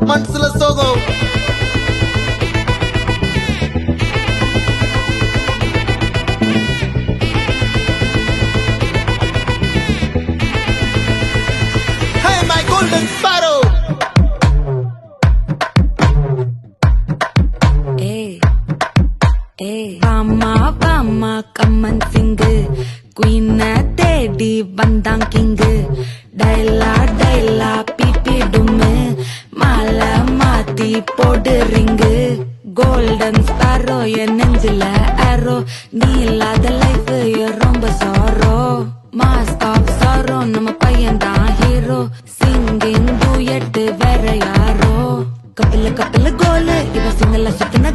மனசுல சோகம். Hey my golden sparrow. வாமா வாமா கம்மன் சிங்கு குயின தேடி வந்தான் கிங்கு டைலா டைலா பிபி டும்மு மாலை மாத்தி போடு ரிங்கு கோல்டன் ஸ்பாரோ என் நெஞ்சில ஆரோ நீ இல்லாத லைஃப் ரொம்ப சாரோ மாஸ்க் ஆஃப் சாரோ நம்ம பையன் தான் ஹீரோ சிங்கிங் டூயட் வேற யாரோ கப்பில கப்பில கோலு இவ சிங்கல சுத்தின